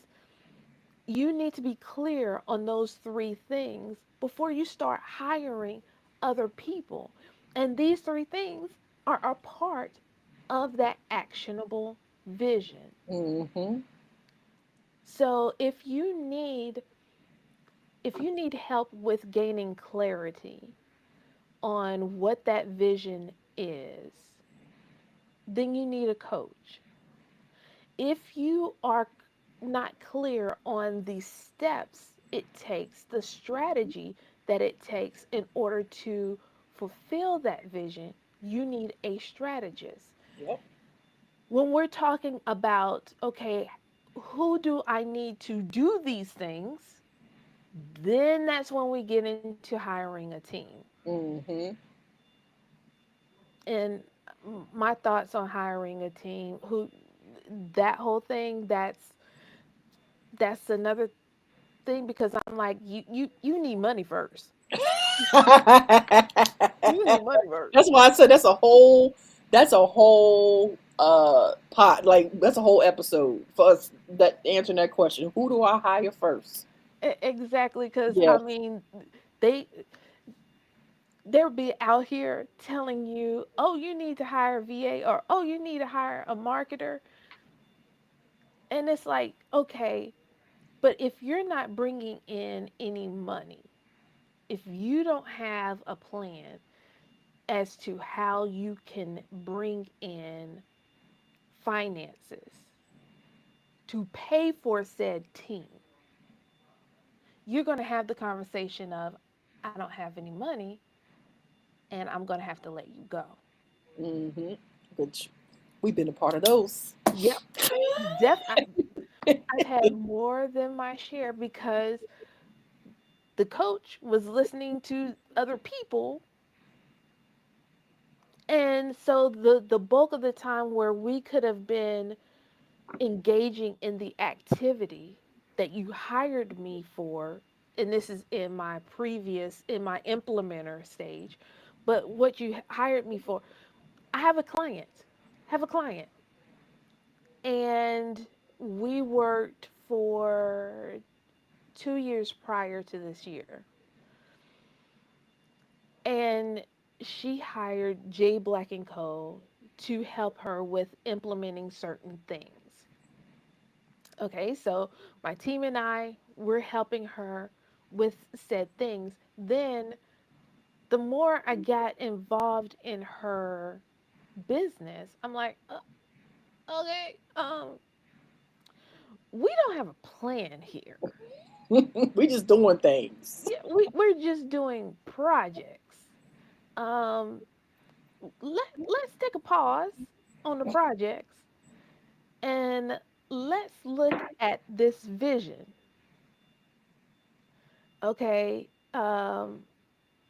you need to be clear on those three things before you start hiring other people. And these three things are a part of that actionable vision. Mm-hmm. So if you need help with gaining clarity on what that vision is, then you need a coach. If you are not clear on the steps it takes, the strategy that it takes in order to fulfill that vision, you need a strategist. Yep. When we're talking about, okay, who do I need to do these things? Then that's when we get into hiring a team. Mm-hmm. And my thoughts on hiring a team, who that whole thing, that's another thing because I'm like, you need money first. You need money first. That's why I said that's a whole pot, like that's a whole episode for us that answering that question. Who do I hire first? Exactly, because I Yes. mean, they they'll be out here telling you, oh, you need to hire a VA, or oh, you need to hire a marketer, and it's like, okay, but if you're not bringing in any money, if you don't have a plan as to how you can bring in finances to pay for said team. you're going to have the conversation of, I don't have any money and I'm going to have to let you go. Mm-hmm. Which we've been a part of those. Yep. I've had more than my share because the coach was listening to other people. And so the bulk of the time where we could have been engaging in the activity that you hired me for, and this is in my implementer stage, but what you hired me for, I have a client, and we worked for 2 years prior to this year, and she hired J Black and Co. to help her with implementing certain things. Okay, so my team and I, we're helping her with said things. Then the more I got involved in her business, I'm like, okay, we don't have a plan here. We just doing things. Yeah, we're just doing projects. Um, let's take a pause on the projects and let's look at this vision. Okay. And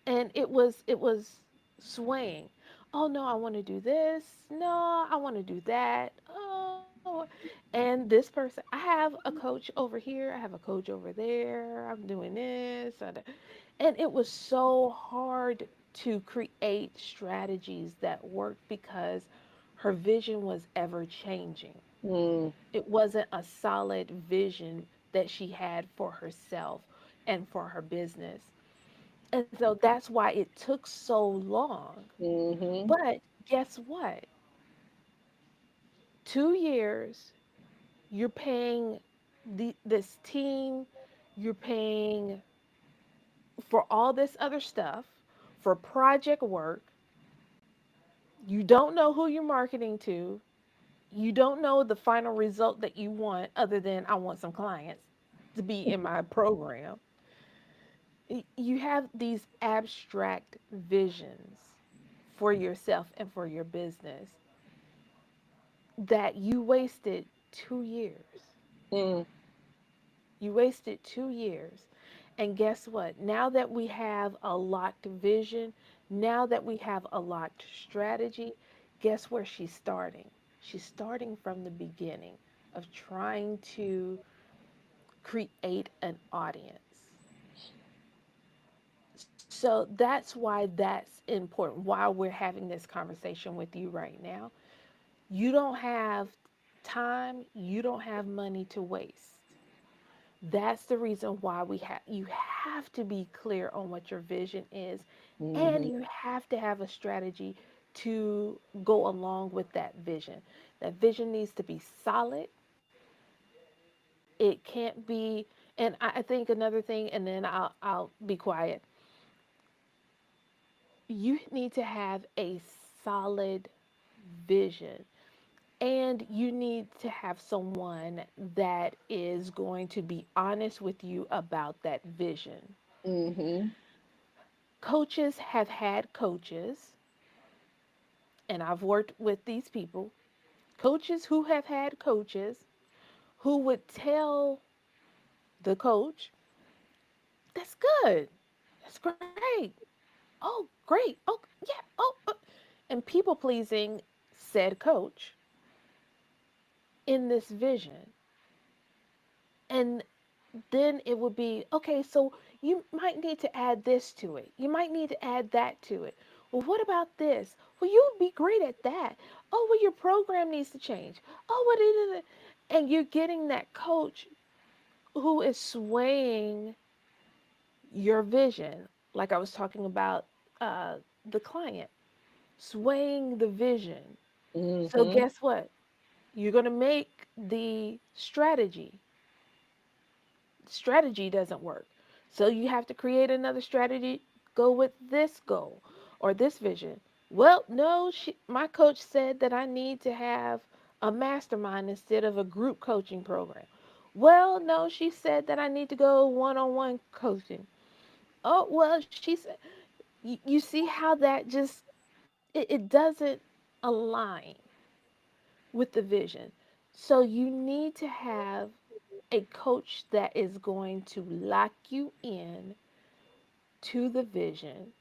it was swaying. Oh no, I want to do this. No, I want to do that. Oh, and this person, I have a coach over here. I have a coach over there. I'm doing this, and it was so hard to create strategies that worked because her vision was ever changing. Mm, It wasn't a solid vision that she had for herself and for her business. And so that's why it took so long. mm-hmm. But guess what? 2 years, you're paying this team, you're paying for all this other stuff, for project work. You don't know who you're marketing to. You don't know the final result that you want, other than I want some clients to be in my program. You have these abstract visions for yourself and for your business that you wasted 2 years. Mm, You wasted 2 years. And guess what? Now that we have a locked vision, now that we have a locked strategy, guess where she's starting? She's starting from the beginning of trying to create an audience. So that's why that's important. While we're having this conversation with you right now, you don't have time, you don't have money to waste. That's the reason why you have to be clear on what your vision is, and mm-hmm. you have to have a strategy to go along with that vision. That vision needs to be solid. It can't be, and I think another thing, and then I'll be quiet. You need to have a solid vision, and you need to have someone that is going to be honest with you about that vision. Mm-hmm. Coaches have had coaches, and I've worked with these people, coaches who have had coaches who would tell the coach, that's good, that's great, oh, great, oh, yeah, and people pleasing said coach in this vision. And then it would be, okay, so you might need to add this to it. You might need to add that to it. Well, what about this? Well, you would be great at that. Oh, well, your program needs to change. Oh, what is it? And you're getting that coach who is swaying your vision, like I was talking about uh, the client, swaying the vision. So, Mm-hmm. guess what? You're going to make the strategy doesn't work. So you have to create another strategy, go with this goal or this vision. Well, no, my coach said that I need to have a mastermind instead of a group coaching program. Well, no, she said that I need to go one-on-one coaching. Oh, well, she said, you see how that just, it doesn't align with the vision. So you need to have a coach that is going to lock you in to the vision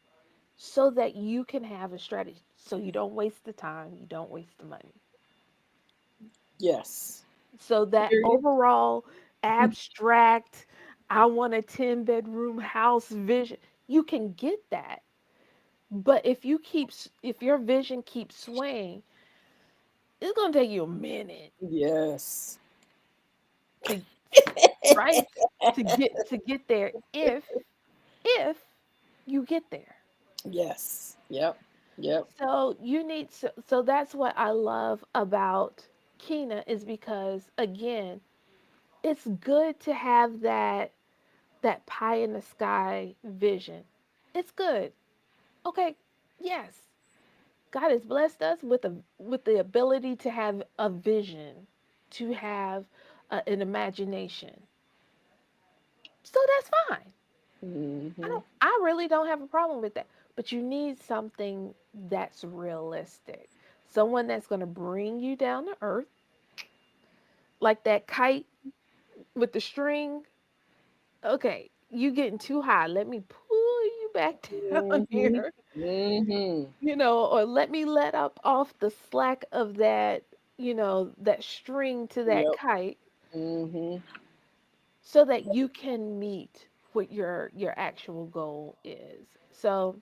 so that you can have a strategy. So you don't waste the time, you don't waste the money. Yes. So that Period. overall abstract, I want a 10-bedroom house vision, you can get that. But if your vision keeps swaying, it's going to take you a minute Yes. to right to get there if you get there. Yes. Yep. Yep. So so that's what I love about Kina is because again, it's good to have that pie in the sky vision. It's good. Okay, yes. God has blessed us with the ability to have a vision, to have an imagination. So that's fine. Hmm. I really don't have a problem with that. But you need something that's realistic. Someone that's going to bring you down to earth, like that kite with the string. Okay, you getting too high. Let me pull you back down Hmm. here, Hmm. or let me let up off the slack of that, that string to that Yep. kite Hmm. so that you can meet what your actual goal is. So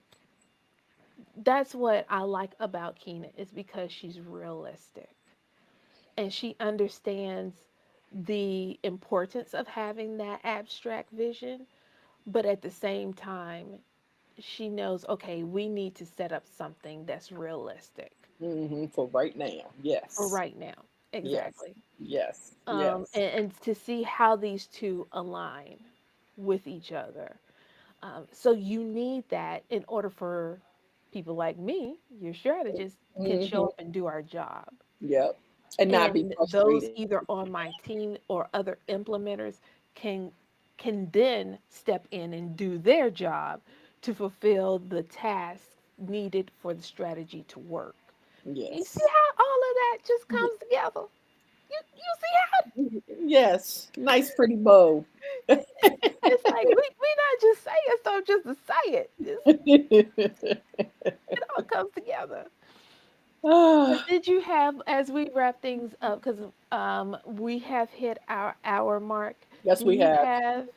that's what I like about Keena is because she's realistic and she understands the importance of having that abstract vision, but at the same time, she knows, okay, we need to set up something that's realistic Hmm. For right now. for Yes. right now. Yes. Exactly. Yes. Yes. And to see how these two align with each other. So you need that in order for people like me, your strategist, can show Hmm. up and do our job. Yep. And not be And those frustrated. either on my team or other implementers can then step in and do their job to fulfill the tasks needed for the strategy to work. You see Yes. how all of that just Y- comes together? You see how Yes. Nice, pretty bow. it's like we not just saying stuff just to say it. It all comes together. So Ah, did you have, as we wrap things up, because we have hit our hour mark, yes, do we you have. have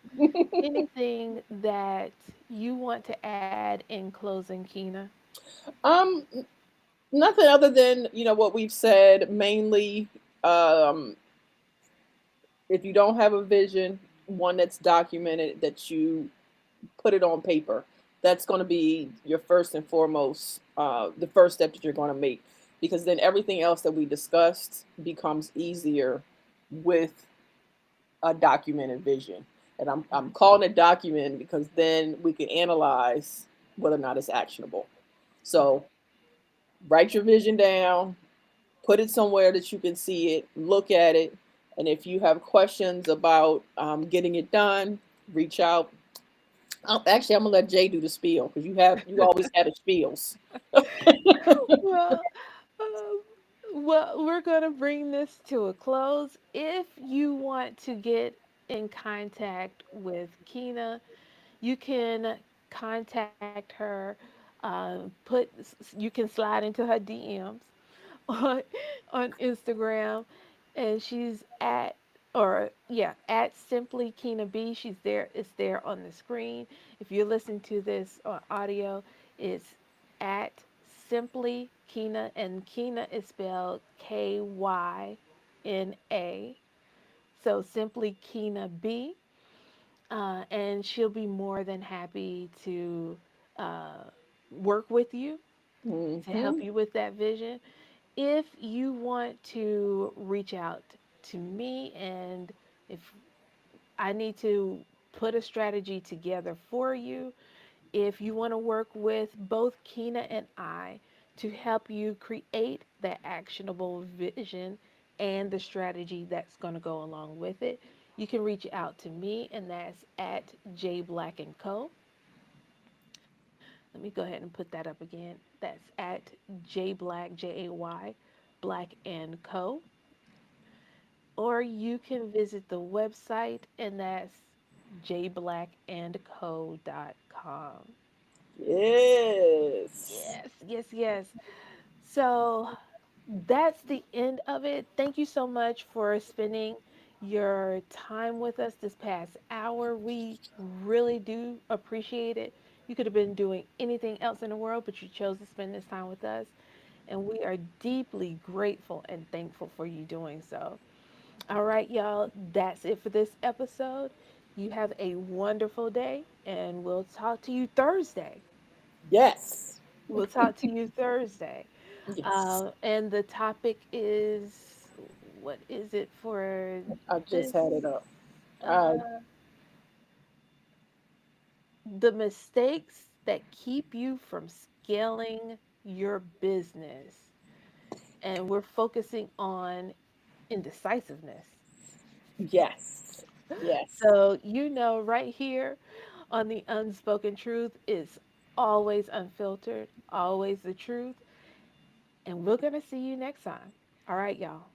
anything that you want to add in closing, Keena? um, Nothing other than what we've said. Mainly, um, if you don't have a vision, one that's documented, that you put it on paper. That's going to be your first and foremost, the first step that you're going to make, because then everything else that we discussed becomes easier with a documented vision. And I'm calling it document because then we can analyze whether or not it's actionable. So write your vision down, put it somewhere that you can see it, look at it, and if you have questions about getting it done, reach out. Actually, I'm gonna let Jay do the spiel because you always have the spiels. Well, um, well, we're going to bring this to a close. If you want to get in contact with Keena, you can contact her. You can slide into her DMs on Instagram, and she's at Simply Keena B. She's there. It's there on the screen. If you listen to this on audio, it's at Simply Keena, and Keena is spelled Kyna. So Simply Keena B, and she'll be more than happy to uh, work with you to help Hmm. you with that vision. If you want to reach out to me and if I need to put a strategy together for you, if you want to work with both Keena and I to help you create that actionable vision and the strategy that's going to go along with it, You can reach out to me, and that's at J Black and Co. Let me go ahead and put that up again. That's at J Black, Jay, Black and Co. Or you can visit the website, and that's jblackandco.com. Yes. Yes, yes, yes. So that's the end of it. Thank you so much for spending your time with us this past hour. We really do appreciate it. You could have been doing anything else in the world, but you chose to spend this time with us. And we are deeply grateful and thankful for you doing so. All right, y'all, that's it for this episode. You have a wonderful day, and we'll talk to you Thursday. Yes. We'll talk to you Thursday. Yes. And the topic is, what is it for I just this? had it up. Uh, Uh, the mistakes that keep you from scaling your business. And we're focusing on indecisiveness. yes. Yes. So, right here on the unspoken truth is always unfiltered, always the truth. And we're going to see you next time. All right, y'all.